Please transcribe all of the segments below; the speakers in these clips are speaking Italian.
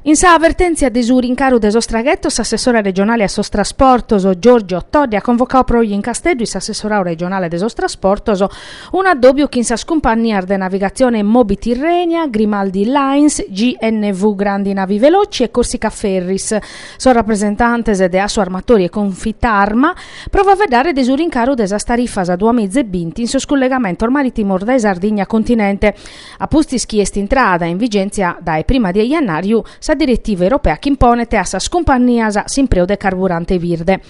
In sa avvertenzia de su rincaru de sostraghettos, assessore regionale a sostrasportos Giorgio Toddi ha convocato pro in Castello assessore regionale de sostrasportos un addobbio che in sa scompagnia de navigazione Mobi Tirrenia, Grimaldi Lines, GNV Grandi Navi Veloci e Corsica Ferris. Sono rappresentantes de Asso Armatori e Confitarma prova a vedere de su rincaru de sa tarifas a 2020 in soscollegamento al marittimo da Sardegna continente. A pusti schiesti entrada in vigenza dai prima di gennaio sa direttiva europea che impone a sa scompagnias simpreo de carburante virde.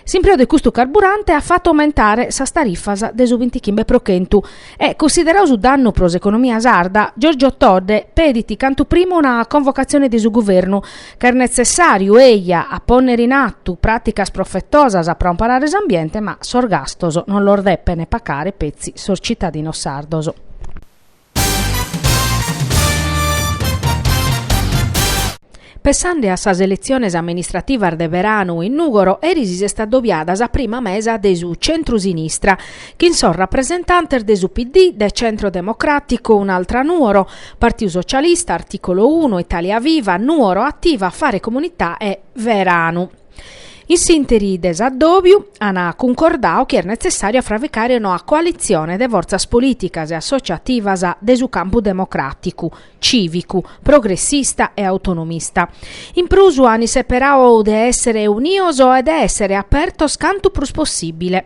Simpreo de custo carburante ha fatto aumentare sa tarifas de su 20 chimbe prochentu e considerato su danno pros economia sarda, Giorgio Todde pediti canto prima una convocazione di su governo che è necessario eia a ponere in atto praticas profettosas a imparare l'ambiente ma sorgastoso non lor deppene pacare pezzi sor cittadino sardoso. Pensando a sa selezione amministrativa de verano in Nugoro, Erisi è stata doppiata sa prima mesa de su centro-sinistra, che sono rappresentanti de su PD, de Centro Democratico, un'altra Nuoro, Partito Socialista, Articolo 1, Italia Viva, Nuoro Attiva, Fare Comunità e Verano. In sintesi desaddobio, hanno concordato che è necessario fravicare una coalizione de forzas politicas e associativas de su campo democratico, civico, progressista e autonomista. In prusu hanno separato de essere unioso ed essere aperto scanto prus possibile.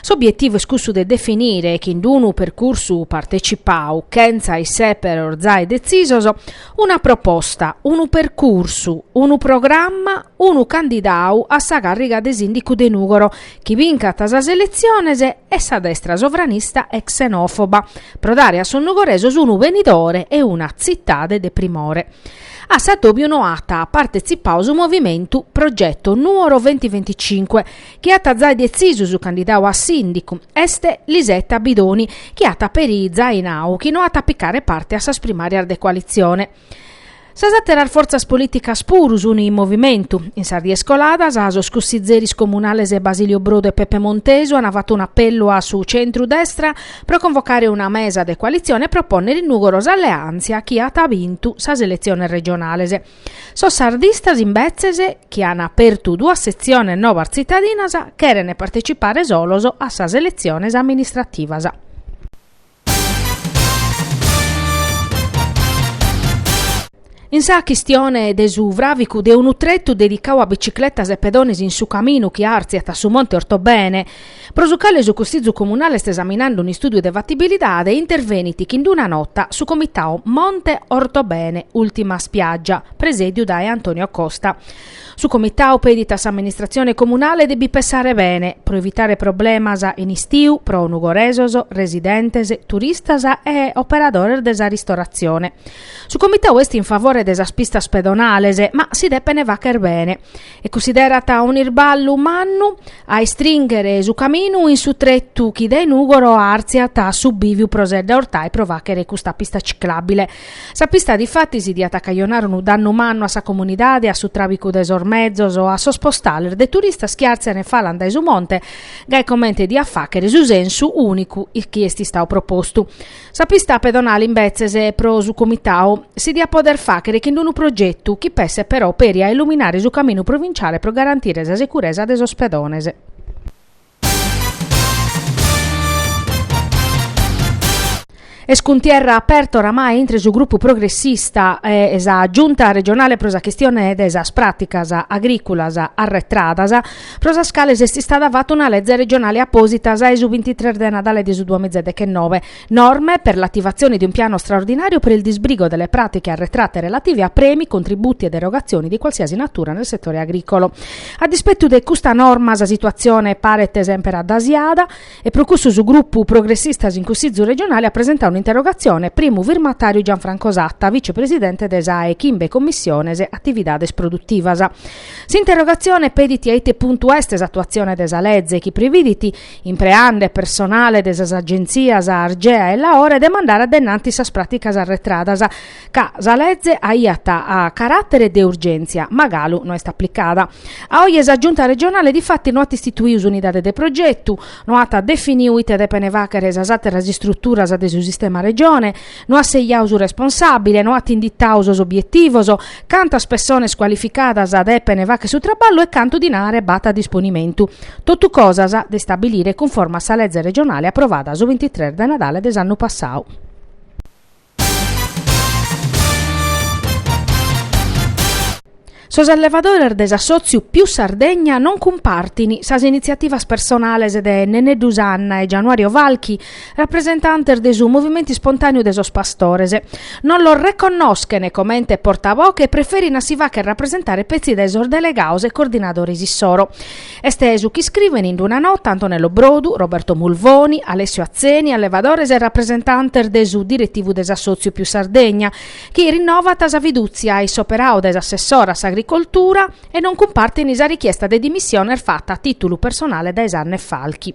S'obiettivo è scusso de definire che in un percorso partecipau, senza i sé per orzai decisoso, una proposta, un percorso, un programma, un candidato a sa carriga de sindico de Nugoro, che vinca tasas eleziones e sa destra sovranista e xenofoba, pro dare a son nugoresos un venidore e una zittade de primore. A Sadobio Noata ha partecipato su movimento Progetto Nuoro 2025, che ha tazzai deciso su candidato a sindico, este Lisetta Bidoni, che ha taperi zainau, che non ha tappicare parte a sa primaria de coalizione. Sasaterar forzas politicas purus uni in movimento. In Sardia Scoladas, a Scussizzeris Comunales e Basilio Brodo e Peppe Monteso hanno fatto un appello a su centro-destra per convocare una mesa de coalizione e proporre in Nugoros alleanze a chi ha vinto sa selezione regionale. So sardistas in Bezzese che hanno aperto due sezioni nuove cittadinas che erano partecipare solo a sa selezione amministrativas. In sa questione de su vravicu de un utretto dedicato a biciclettas e pedones in su cammino che arziata su Monte Ortobene, prosucale su costizu comunale sta esaminando un studio de fattibilità e interveniti che in una notte su comitao Monte Ortobene, ultima spiaggia, presidio da Antonio Costa. Su comitao peditas amministrazione comunale debi pensare bene, pro evitare problemas in istiu, pro nugoresos, residentes, turistas e operadores desa ristorazione. Su comitao est in favore desa pistas pedonales, ma si depene vacher bene. È considerata un irballo mannu a stringere su camino in su trettu chi dei Nugoro arziata su biviu prosede ortai pro vachere custa pista ciclabile. Sa pista di fatti si di attacaionare un danno mannu a sa comunidade a su trabico desor mezzos o a sospostare de turista schiarziane falan da su monte gai commenti di affachere su sensu unico il chi esti stau proposto. Sa pista pedonale in Bezzese pro su comitao si di a poter fachere che in un progetto chi pesse però per a illuminare su cammino provinciale pro garantire la sicurezza des ospedonese. E scunterra aperto oramai intre su gruppo progressista esa giunta regionale prosa questione desas praticas agricolas arretradas prosa scales esti stata fatta una legge regionale apposita a su 23 de Natale di su 2019 norme per l'attivazione di un piano straordinario per il disbrigo delle pratiche arretrate relative a premi, contributi ed erogazioni di qualsiasi natura nel settore agricolo. A dispetto di questa norma la situazione pare esempera d'asiada e procusso su gruppo progressista in Cussizzo regionale a presentare un'interrogazione primo firmatario Gianfranco Satta, vicepresidente desa Chimbe Commissiones Attividades Produttivas. S'interrogazione pediti a ite punto est esattuazione desa legge chi previditi in preande personale desas agenzias Argea e la ore demandare addennanti sas praticas arretradas ca sa legge aiata a carattere de urgenza magalu non est applicata. A oggi esa giunta regionale di fatti non ha istituius unidade de progetto, non ha definiu ite de penevacere esas atteras strutturas de su sistema sistema regione, non ha seiauso responsabile, non ha tindittausos obiettivoso, canta spessone squalificadas ad epene vacche su traballo e canto dinare bata a disponimento. Tutto cosas de stabilire conforme a legge regionale approvata su 23 de Natale dell'anno passato. Sos allevadores des assoziu più Sardegna non compartini sas iniziativas personales de Nenè Dusanna e Giannuario Valchi, rappresentantes de su movimenti spontaneo de sos pastores. Non lo riconoscono come ente portavoce e preferino si va che rappresentare pezzi de sos delegaos e coordinatori issoro. Estesu chi scriven in una nota Antonello Brodu, Roberto Mulvoni, Alessio Azzeni, allevadores e rappresentantes de su direttivo des assoziu più Sardegna, chi rinnova tasa viduzia e soperao des assessoras agricoltura e non comparte in esa richiesta di dimissione fatta a titolo personale da Esanne Falchi.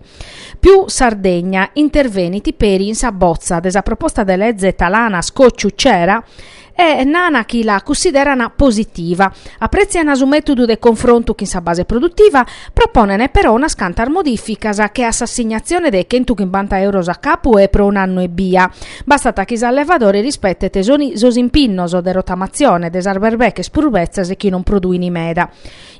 Più Sardegna interveniti per in sa bozza desa proposta de legge talana scocciucera e nana chi la considerano positiva. Apprezzano su metodo de confronto che in sa base produttiva, proponene però una scantar modificas che assegnazione dei 150 euro a capo e per un anno e via. Bastata che allevadori rispette tesoni sos impinnos de rotamazione, des arberbeche spurbezzas e chi non produini meda.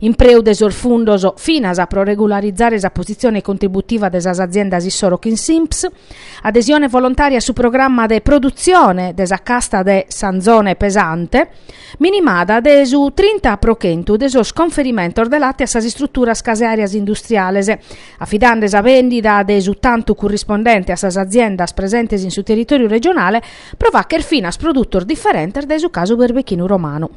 In preu des orfundos finas a pro regolarizzare sa posizione contributiva des aziendas issoro kin simps, adesione volontaria su programma de produzione des casta de Sanzone pesante, minimada de su 30% de sos conferimento ordelati a sas strutturas casearias industriales, affidandes a vendita de su tanto corrispondente a sas aziendas presentes in su territorio regionale, provacher finas produttor differentes de su caso berbechino romano.